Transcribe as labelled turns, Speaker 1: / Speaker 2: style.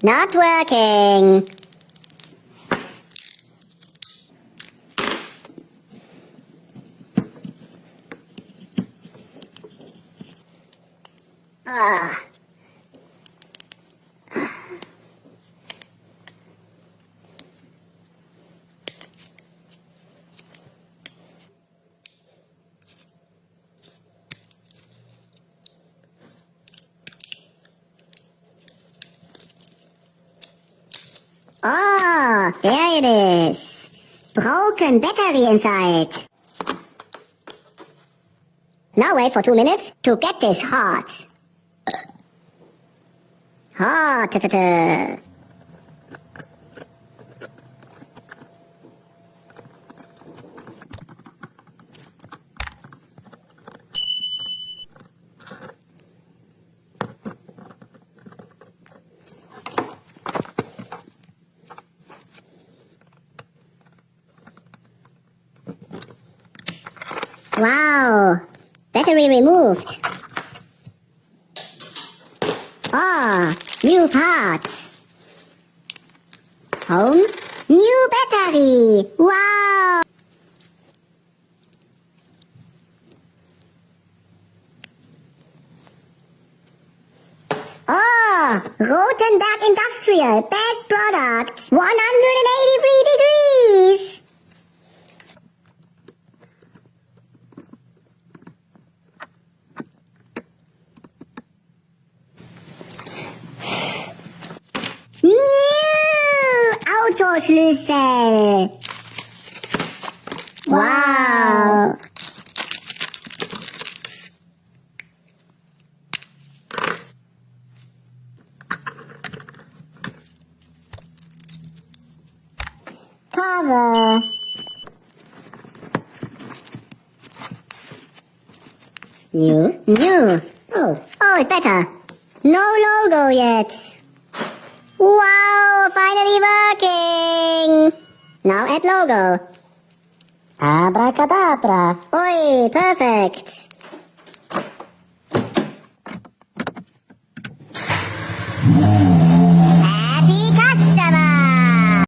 Speaker 1: Not working. Ah. Oh, there it is. Broken battery inside. Now wait for 2 minutes to get this hot. Hot. Wow, battery removed. Ah, new parts. Home, new battery. Wow. Oh, Rotenberg Industrial, best product, 183 degrees. New Autoschlüssel. Wow. Cover. New. Oh, it's better. No logo yet. Wow, finally working. Now add logo. Abracadabra. Oi, perfect.